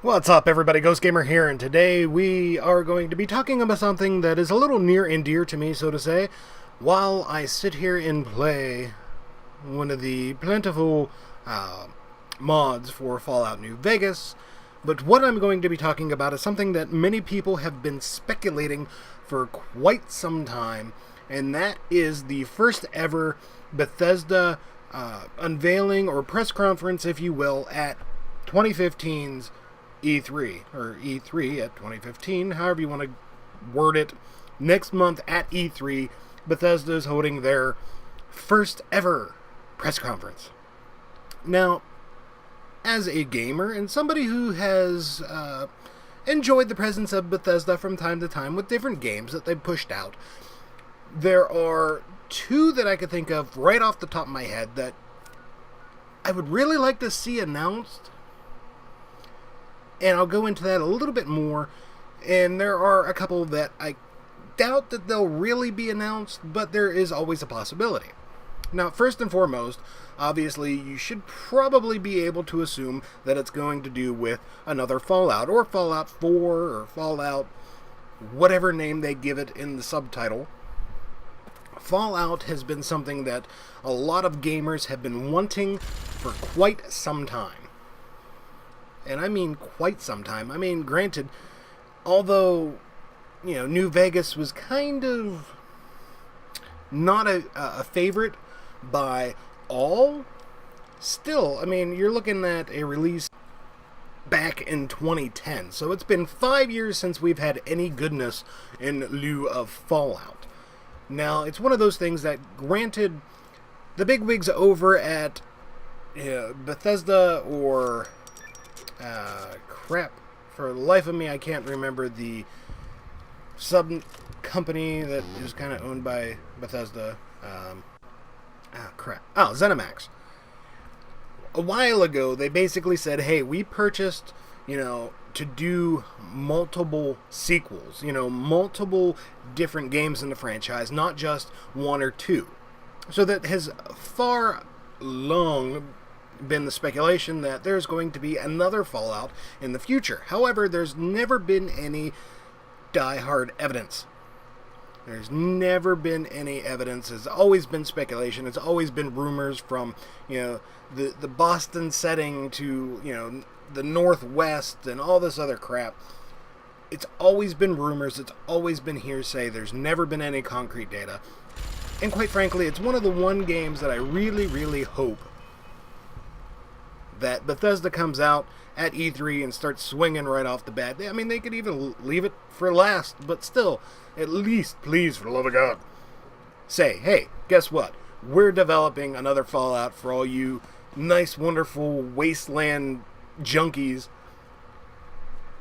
What's up, everybody? Ghost Gamer here, and today we are going to be talking about something that is a little near and dear to me, so to say, while I sit here and play one of the plentiful mods for Fallout New Vegas. But what I'm going to be talking about is something that many people have been speculating for quite some time, and that is the first ever Bethesda unveiling, or press conference, if you will, at 2015's E3, or E3 at 2015, however you want to word it. Next month at E3, Bethesda is holding their first ever press conference. Now, as a gamer and somebody who has enjoyed the presence of Bethesda from time to time with different games that they've pushed out, there are two that I could think of right off the top of my head that I would really like to see announced. And I'll go into that a little bit more. And there are a couple that I doubt that they'll really be announced, but there is always a possibility. Now, first and foremost, obviously, you should probably be able to assume that it's going to do with another Fallout, or Fallout 4, or Fallout, whatever name they give it in the subtitle. Fallout has been something that a lot of gamers have been wanting for quite some time. And I mean quite some time. I mean, granted, although, New Vegas was kind of not a favorite by all, still, I mean, you're looking at a release back in 2010. So it's been 5 years since we've had any goodness in lieu of Fallout. Now, it's one of those things that, granted, the bigwigs over at Bethesda, or for the life of me, I can't remember the sub-company that is kind of owned by Bethesda. ZeniMax. A while ago, they basically said, hey, we purchased, to do multiple sequels, multiple different games in the franchise, not just one or two. So that has far long been the speculation that there's going to be another Fallout in the future. However, there's never been any die-hard evidence. There's never been any evidence. It's always been speculation. It's always been rumors from, the Boston setting to, the Northwest and all this other crap. It's always been rumors. It's always been hearsay. There's never been any concrete data. And quite frankly, it's one of the games that I really, really hope that Bethesda comes out at E3 and starts swinging right off the bat. I mean, they could even leave it for last, but still, at least, please, for the love of God, say, hey, guess what? We're developing another Fallout for all you nice, wonderful wasteland junkies.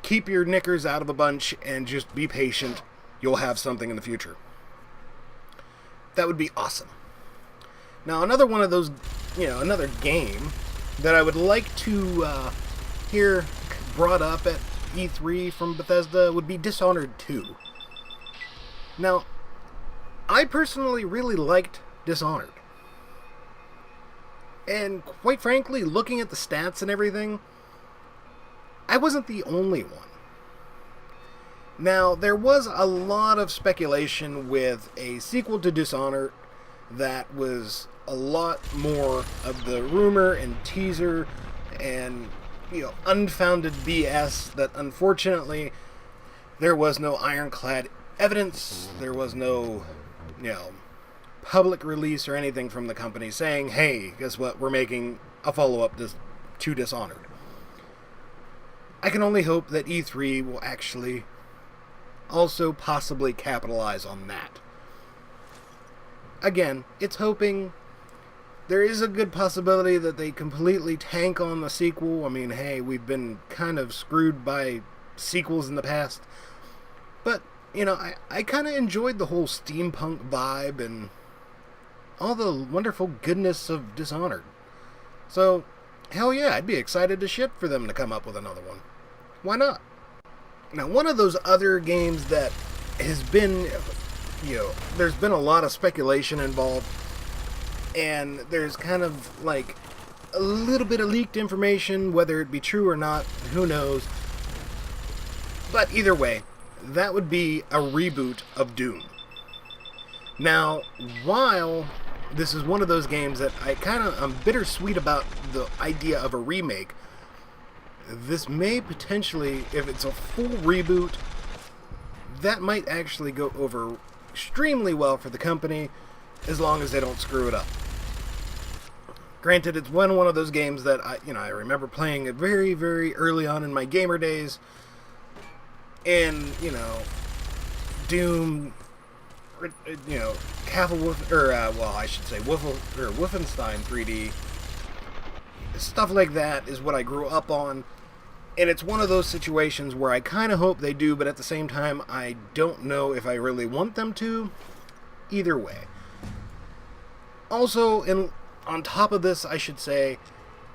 Keep your knickers out of a bunch and just be patient. You'll have something in the future. That would be awesome. Now, another one of those, another game that I would like to hear brought up at E3 from Bethesda would be Dishonored 2. Now, I personally really liked Dishonored. And quite frankly, looking at the stats and everything, I wasn't the only one. Now, there was a lot of speculation with a sequel to Dishonored that was a lot more of the rumor and teaser and, unfounded BS that unfortunately there was no ironclad evidence. There was no, public release or anything from the company saying, hey, guess what, we're making a follow-up to Dishonored. I can only hope that E3 will actually also possibly capitalize on that. Again, it's hoping. There is a good possibility that they completely tank on the sequel. I mean, hey, we've been kind of screwed by sequels in the past. But, I kind of enjoyed the whole steampunk vibe and all the wonderful goodness of Dishonored. So, hell yeah, I'd be excited to shit for them to come up with another one. Why not? Now, one of those other games that has been, there's been a lot of speculation involved, and there's kind of like a little bit of leaked information, whether it be true or not, who knows, But either way, that would be a reboot of Doom. Now, while this is one of those games that I'm bittersweet about the idea of a remake, this may potentially, if it's a full reboot, that might actually go over extremely well for the company, as long as they don't screw it up. Granted, it's one of those games that I remember playing it very, very early on in my gamer days, and Doom, Wolfenstein 3D, stuff like that is what I grew up on. And it's one of those situations where I kind of hope they do, but at the same time, I don't know if I really want them to. Either way. Also, on top of this, I should say,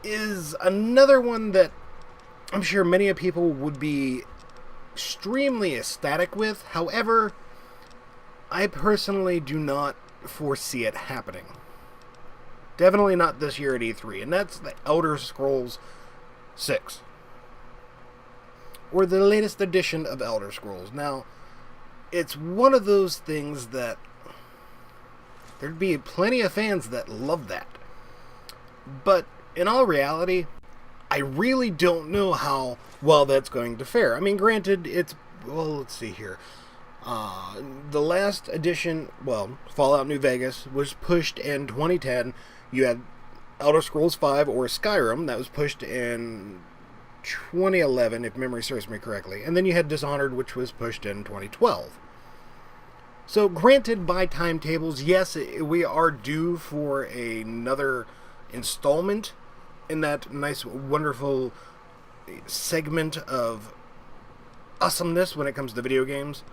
is another one that I'm sure many people would be extremely ecstatic with. However, I personally do not foresee it happening. Definitely not this year at E3, and that's the Elder Scrolls 6. Or the latest edition of Elder Scrolls. Now, it's one of those things that there'd be plenty of fans that love that. But in all reality, I really don't know how well that's going to fare. I mean, granted, let's see here. The last edition, Fallout New Vegas, was pushed in 2010. You had Elder Scrolls V, or Skyrim, that was pushed in 2011, if memory serves me correctly. And then you had Dishonored, which was pushed in 2012. So, granted, by timetables, yes, we are due for another installment in that nice, wonderful segment of awesomeness when it comes to video games.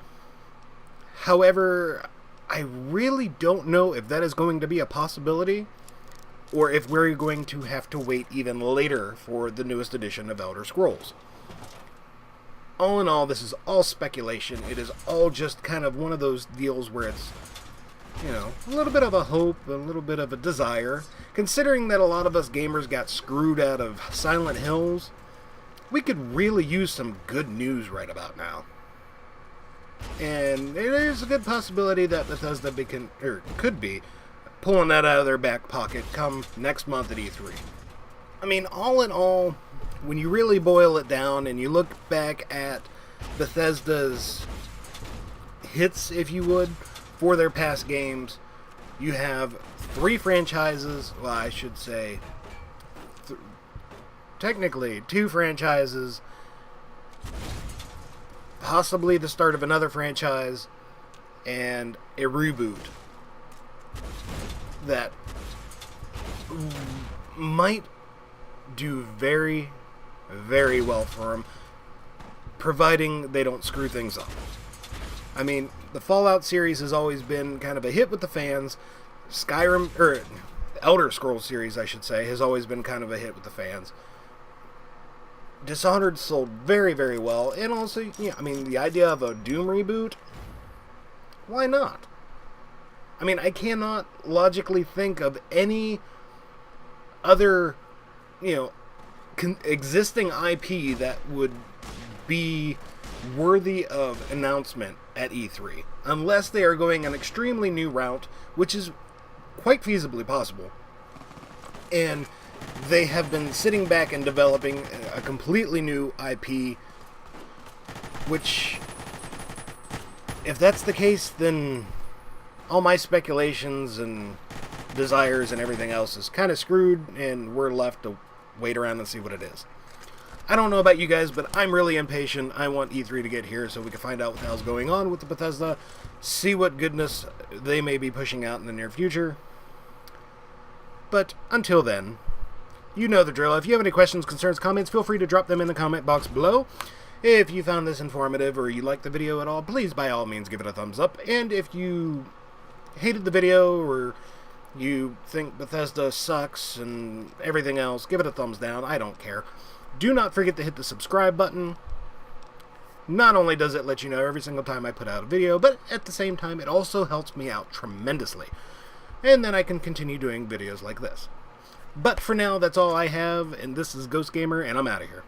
However, I really don't know if that is going to be a possibility, or if we're going to have to wait even later for the newest edition of Elder Scrolls. All in all, this is all speculation. It is all just kind of one of those deals where it's, a little bit of a hope, a little bit of a desire. Considering that a lot of us gamers got screwed out of Silent Hills, we could really use some good news right about now. And there's a good possibility that Bethesda could be pulling that out of their back pocket come next month at E3. I mean, all in all, when you really boil it down and you look back at Bethesda's hits, if you would, for their past games, you have 3 franchises, well, I should say, technically 2 franchises, possibly the start of another franchise, and a reboot that might do very, very well for them, providing they don't screw things up. I mean, the Fallout series has always been kind of a hit with the fans. Elder Scrolls series, I should say, has always been kind of a hit with the fans. Dishonored sold very, very well, and also, the idea of a Doom reboot, why not? I mean, I cannot logically think of any other, existing IP that would be worthy of announcement at E3, unless they are going an extremely new route, which is quite feasibly possible. And they have been sitting back and developing a completely new IP, which, if that's the case, then all my speculations and desires and everything else is kind of screwed, and we're left to wait around and see what it is. I don't know about you guys, but I'm really impatient. I want E3 to get here so we can find out what the hell's going on with the Bethesda, see what goodness they may be pushing out in the near future. But until then, you know the drill. If you have any questions, concerns, comments, feel free to drop them in the comment box below. If you found this informative or you liked the video at all, please by all means give it a thumbs up. And if you hated the video or you think Bethesda sucks and everything else, give it a thumbs down. I don't care. Do not forget to hit the subscribe button. Not only does it let you know every single time I put out a video, but at the same time it also helps me out tremendously. And then I can continue doing videos like this. But for now, that's all I have, and this is Ghost Gamer, and I'm out of here.